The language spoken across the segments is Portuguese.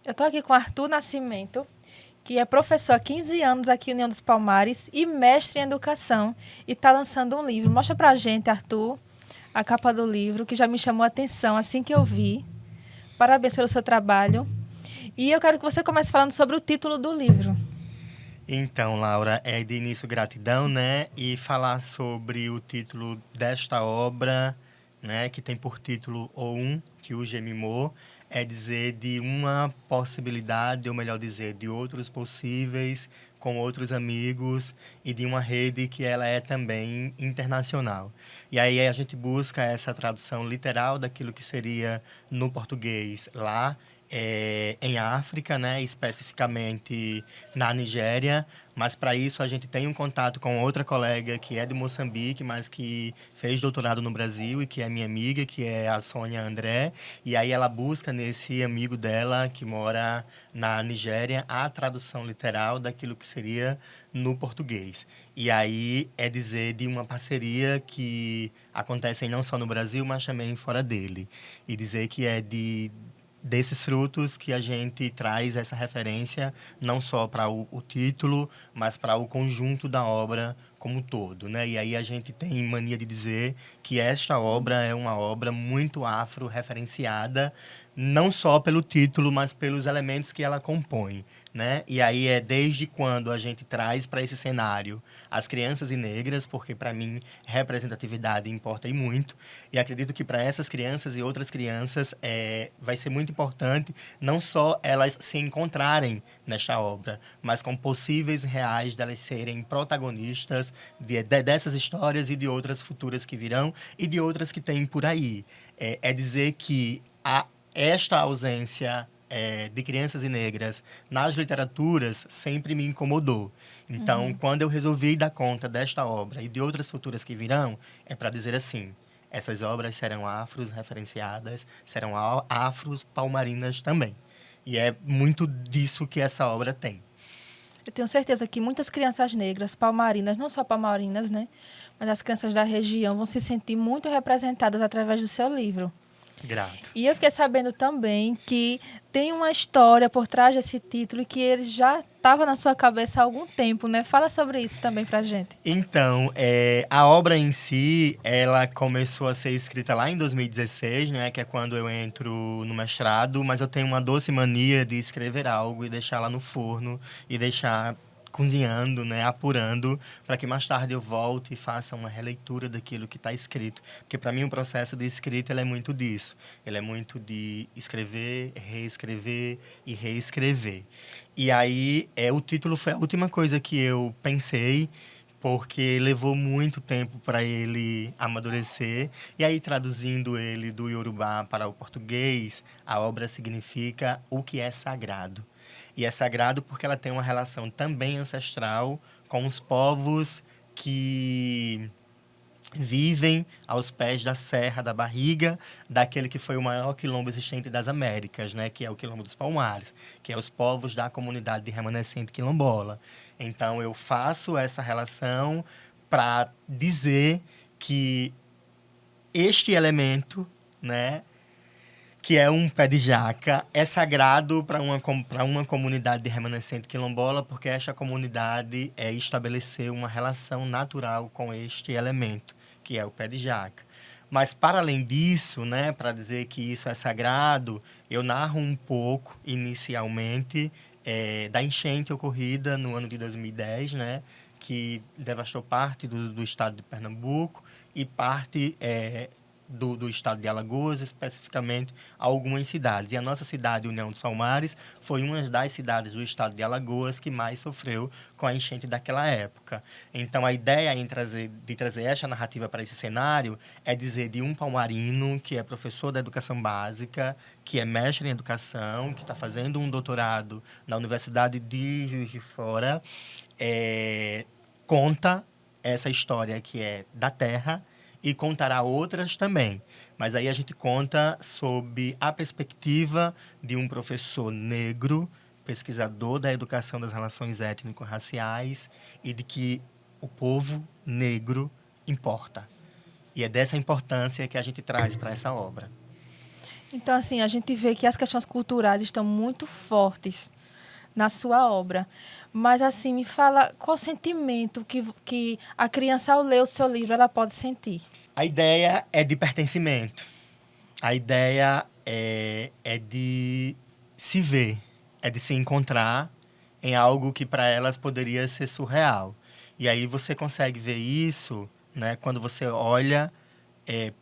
Eu estou aqui com Arthur Nascimento, que é professor há 15 anos aqui na União dos Palmares e mestre em educação, e está lançando um livro. Mostra pra gente, Arthur, a capa do livro, que já me chamou a atenção assim que eu vi. Parabéns pelo seu trabalho. E eu quero que você comece falando sobre o título do livro. Então, Laura, é de início gratidão, né? E falar sobre o título desta obra, né? Que tem por título O Um, que o Gemimô, é dizer de uma possibilidade, ou melhor dizer, de outros possíveis, com outros amigos, e de uma rede que ela é também internacional. E aí a gente busca essa tradução literal daquilo que seria no português lá, em África, né? Especificamente na Nigéria, mas para isso a gente tem um contato com outra colega que é de Moçambique, mas que fez doutorado no Brasil e que é minha amiga, que é a Sônia André, e aí ela busca nesse amigo dela que mora na Nigéria a tradução literal daquilo que seria no português. E aí é dizer de uma parceria que acontece não só no Brasil, mas também fora dele. E dizer que é desses frutos que a gente traz essa referência não só para o título, mas para o conjunto da obra como um todo, né? E aí a gente tem mania de dizer que esta obra é uma obra muito afro-referenciada, não só pelo título, mas pelos elementos que ela compõe, né? E aí é desde quando a gente traz para esse cenário as crianças e negras, porque para mim representatividade importa e muito, e acredito que para essas crianças e outras crianças vai ser muito importante não só elas se encontrarem nesta obra, mas com possíveis reais delas serem protagonistas dessas histórias e de outras futuras que virão e de outras que tem por aí. É dizer que esta ausência de crianças e negras nas literaturas sempre me incomodou. Então, quando eu resolvi dar conta desta obra e de outras futuras que virão, é para dizer assim: essas obras serão afros referenciadas, serão afros palmarinas também. E é muito disso que essa obra tem. Eu tenho certeza que muitas crianças negras, palmarinas, não só palmarinas, né? Mas as crianças da região vão se sentir muito representadas através do seu livro. Grato. E eu fiquei sabendo também que tem uma história por trás desse título e que ele já estava na sua cabeça há algum tempo, né? Fala sobre isso também pra gente. Então, a obra em si, ela começou a ser escrita lá em 2016, né, que é quando eu entro no mestrado, mas eu tenho uma doce mania de escrever algo e deixar lá no forno e deixar cozinhando, né, apurando, para que mais tarde eu volte e faça uma releitura daquilo que está escrito. Porque para mim o processo de escrita ele é muito disso. Ele é muito de escrever, reescrever e reescrever. E aí, o título foi a última coisa que eu pensei, porque levou muito tempo para ele amadurecer. E aí, traduzindo ele do Yorubá para o português, a obra significa o que é sagrado. E é sagrado porque ela tem uma relação também ancestral com os povos que vivem aos pés da Serra da Barriga, daquele que foi o maior quilombo existente das Américas, né, que é o Quilombo dos Palmares, que é os povos da comunidade de remanescente quilombola. Então eu faço essa relação para dizer que este elemento, né, que é um pé de jaca, é sagrado para uma comunidade de remanescente quilombola, porque esta comunidade estabeleceu uma relação natural com este elemento, que é o pé de jaca. Mas, para além disso, né, para dizer que isso é sagrado, eu narro um pouco, inicialmente, da enchente ocorrida no ano de 2010, né, que devastou parte do estado de Pernambuco e parte do estado de Alagoas, especificamente algumas cidades. E a nossa cidade, União dos Palmares, foi uma das cidades do estado de Alagoas que mais sofreu com a enchente daquela época. Então, a ideia de trazer esta narrativa para esse cenário é dizer de um palmarino que é professor da educação básica, que é mestre em educação, que está fazendo um doutorado na Universidade de Juiz de Fora, conta essa história que é da terra e contará outras também. Mas aí a gente conta sob a perspectiva de um professor negro, pesquisador da educação das relações étnico-raciais e de que o povo negro importa. E é dessa importância que a gente traz para essa obra. Então, assim, a gente vê que as questões culturais estão muito fortes na sua obra. Mas, assim, me fala qual sentimento que a criança, ao ler o seu livro, ela pode sentir. A ideia é de pertencimento. A ideia é de se ver, é de se encontrar em algo que para elas poderia ser surreal. E aí você consegue ver isso, né, quando você olha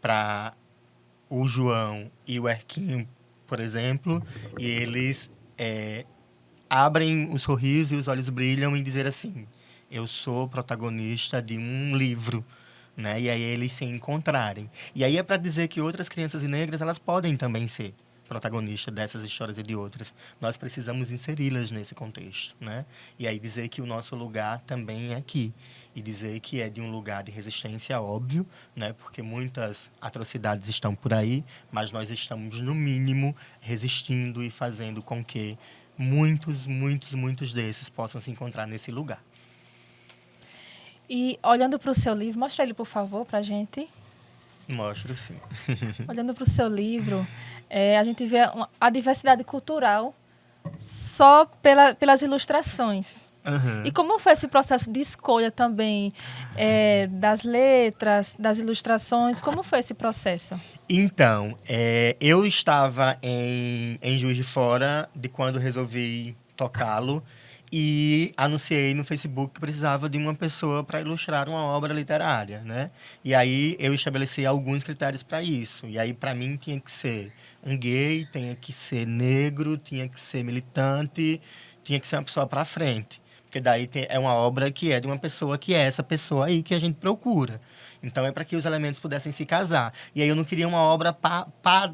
para o João e o Erquinho, por exemplo, e eles abrem o sorriso e os olhos brilham em dizer assim: eu sou protagonista de um livro, né? E aí eles se encontrarem. E aí é para dizer que outras crianças negras, elas podem também ser protagonistas dessas histórias e de outras. Nós precisamos inseri-las nesse contexto, né? E aí dizer que o nosso lugar também é aqui. E dizer que é de um lugar de resistência, óbvio, né? Porque muitas atrocidades estão por aí, mas nós estamos, no mínimo, resistindo e fazendo com que muitos desses possam se encontrar nesse lugar. E olhando para o seu livro, mostra ele, por favor, para a gente. Mostro, sim. Olhando para o seu livro, a gente vê a diversidade cultural só pelas ilustrações. E Uhum. como foi esse processo de escolha também das letras, das ilustrações? Como foi esse processo? Então, eu estava em Juiz de Fora de quando resolvi tocá-lo e anunciei no Facebook que precisava de uma pessoa para ilustrar uma obra literária, né? E aí eu estabeleci alguns critérios para isso. E aí para mim tinha que ser um gay, tinha que ser negro, tinha que ser militante, tinha que ser uma pessoa para frente. Porque daí é uma obra que é de uma pessoa que é essa pessoa aí que a gente procura. Então é para que os elementos pudessem se casar. E aí eu não queria uma obra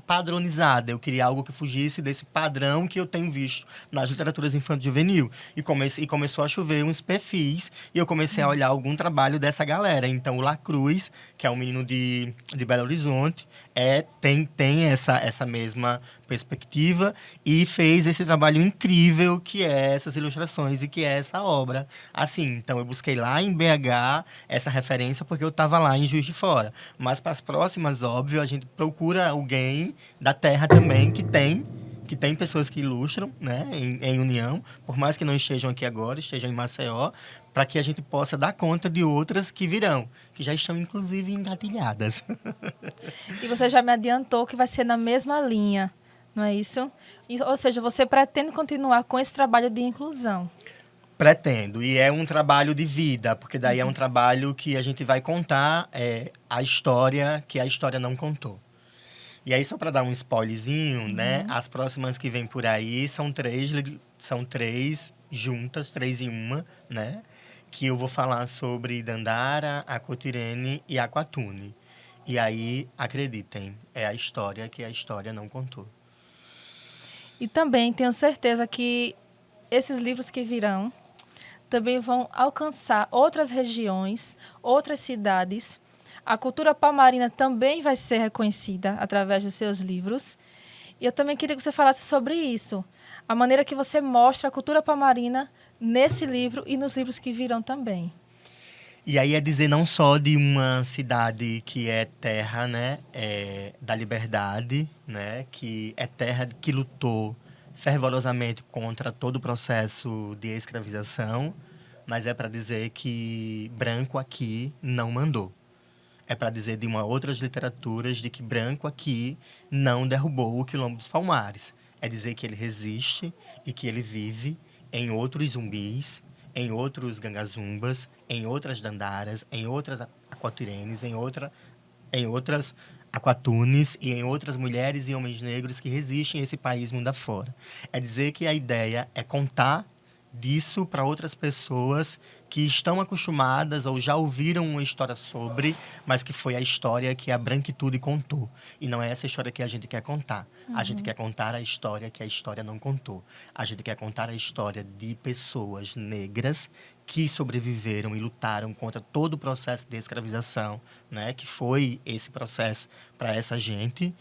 padronizada, eu queria algo que fugisse desse padrão que eu tenho visto nas literaturas infanto-juvenil. E começou a chover uns perfis, e eu comecei a olhar algum trabalho dessa galera. Então o Lacruz, que é um menino de Belo Horizonte, tem essa mesma perspectiva e fez esse trabalho incrível que é essas ilustrações e que é essa obra. Assim, então eu busquei lá em BH essa referência porque eu estava lá em Juiz de Fora. Mas para as próximas, óbvio, a gente procura alguém da terra também que tem pessoas que ilustram, né, em união, por mais que não estejam aqui agora, estejam em Maceió, para que a gente possa dar conta de outras que virão, que já estão inclusive engatilhadas. E você já me adiantou que vai ser na mesma linha, não é isso? Ou seja, você pretende continuar com esse trabalho de inclusão. Pretendo, e é um trabalho de vida, porque daí é um trabalho que a gente vai contar a história que a história não contou. E aí, só para dar um spoilerzinho, né? As próximas que vêm por aí são três juntas, três em uma, né? Que eu vou falar sobre Dandara, Acotirene e Aquatune. E aí, acreditem, é a história que a história não contou. E também tenho certeza que esses livros que virão também vão alcançar outras regiões, outras cidades. A cultura palmarina também vai ser reconhecida através dos seus livros. E eu também queria que você falasse sobre isso, a maneira que você mostra a cultura palmarina nesse livro e nos livros que virão também. E aí é dizer não só de uma cidade que é terra, né, da liberdade, né, que é terra que lutou fervorosamente contra todo o processo de escravização, mas é para dizer que branco aqui não mandou. É para dizer de uma outras literaturas de que branco aqui não derrubou o Quilombo dos Palmares. É dizer que ele resiste e que ele vive em outros zumbis, em outros gangazumbas, em outras dandaras, em outras aquatirenes, em outras aquatunes e em outras mulheres e homens negros que resistem a esse país mundo afora. É dizer que a ideia é contar disso para outras pessoas que estão acostumadas ou já ouviram uma história sobre, mas que foi a história que a branquitude contou. E não é essa história que a gente quer contar. A gente quer contar a história que a história não contou. A gente quer contar a história de pessoas negras que sobreviveram e lutaram contra todo o processo de escravização, né, que foi esse processo para essa gente,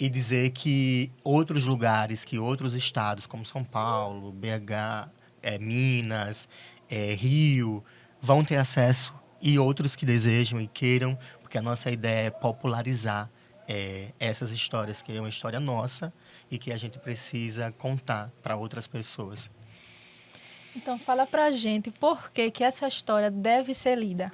e dizer que outros lugares, que outros estados, como São Paulo, BH, Minas, Rio, vão ter acesso e outros que desejam e queiram, porque a nossa ideia é popularizar essas histórias, que é uma história nossa e que a gente precisa contar para outras pessoas. Então fala pra gente por que que essa história deve ser lida.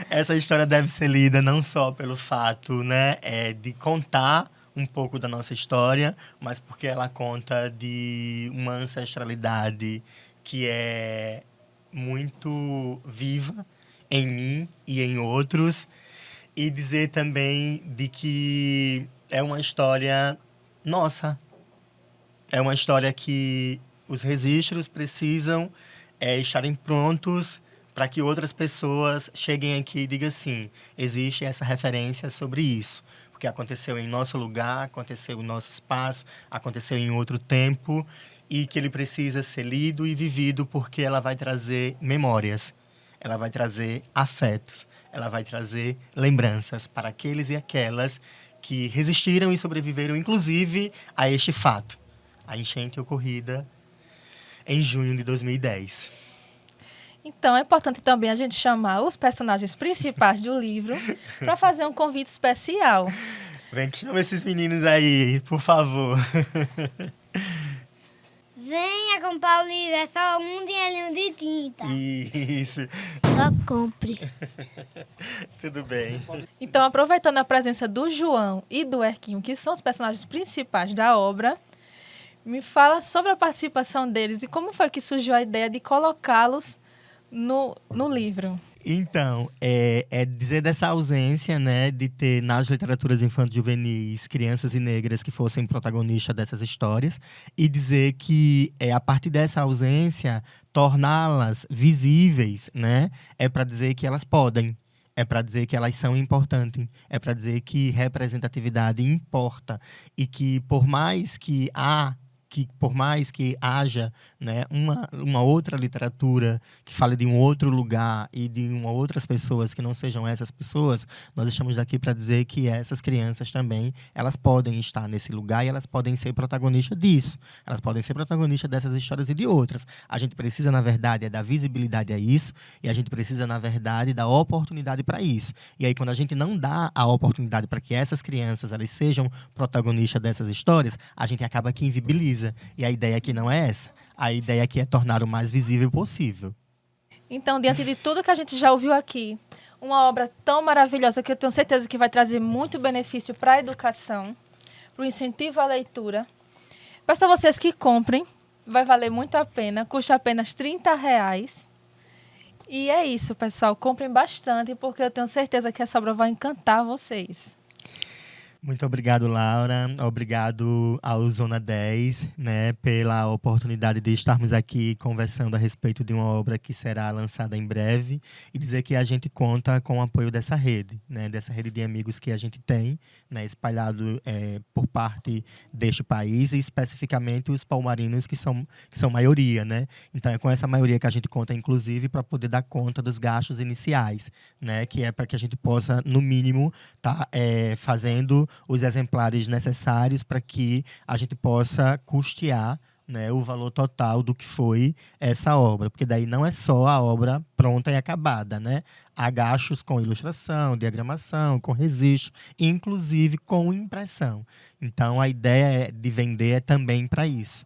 Essa história deve ser lida não só pelo fato, né, de contar um pouco da nossa história, mas porque ela conta de uma ancestralidade que é muito viva em mim e em outros, e dizer também de que é uma história nossa. É uma história que os registros precisam estarem prontos para que outras pessoas cheguem aqui e digam assim, existe essa referência sobre isso. Porque aconteceu em nosso lugar, aconteceu em nosso espaço, aconteceu em outro tempo, e que ele precisa ser lido e vivido porque ela vai trazer memórias, ela vai trazer afetos, ela vai trazer lembranças para aqueles e aquelas que resistiram e sobreviveram, inclusive, a este fato, a enchente ocorrida em junho de 2010. Então é importante também a gente chamar os personagens principais do livro para fazer um convite especial. Vem que chama esses meninos aí, por favor. Venha comprar o livro, é só um dinheirinho de tinta. Isso, Só compre. tudo bem. Então, aproveitando a presença do João e do Erquinho, que são os personagens principais da obra, me fala sobre a participação deles e como foi que surgiu a ideia de colocá-los no livro. Então, é dizer dessa ausência, né, de ter nas literaturas infantis juvenis crianças e negras que fossem protagonistas dessas histórias, e dizer que a partir dessa ausência torná-las visíveis, né, é para dizer que elas podem. É para dizer que elas são importantes, é para dizer que representatividade importa e que por mais que haja, né, uma outra literatura que fale de um outro lugar e de outras pessoas que não sejam essas pessoas, nós estamos aqui para dizer que essas crianças também, elas podem estar nesse lugar e elas podem ser protagonistas disso. Elas podem ser protagonistas dessas histórias e de outras. A gente precisa, na verdade, dar visibilidade a isso, e a gente precisa, na verdade, dar oportunidade para isso. E aí, quando a gente não dá a oportunidade para que essas crianças elas sejam protagonistas dessas histórias, a gente acaba que invibiliza. E a ideia aqui não é essa. A ideia aqui é tornar o mais visível possível. Então, diante de tudo que a gente já ouviu aqui, uma obra tão maravilhosa que eu tenho certeza que vai trazer muito benefício para a educação, para o incentivo à leitura. Peço a vocês que comprem, vai valer muito a pena, custa apenas R$30. E é isso, pessoal, comprem bastante, porque eu tenho certeza que essa obra vai encantar vocês. Muito obrigado, Laura. Obrigado ao Zona 10, né, pela oportunidade de estarmos aqui conversando a respeito de uma obra que será lançada em breve, e dizer que a gente conta com o apoio dessa rede, né, dessa rede de amigos que a gente tem, né, espalhado por parte deste país, e especificamente os palmarinos que são maioria, né? Então é com essa maioria que a gente conta, inclusive, para poder dar conta dos gastos iniciais, né, que é para que a gente possa, no mínimo, estar fazendo os exemplares necessários para que a gente possa custear, né, o valor total do que foi essa obra. Porque daí não é só a obra pronta e acabada, né? Há gastos com ilustração, diagramação, com registro, inclusive com impressão. Então, a ideia de vender é também para isso.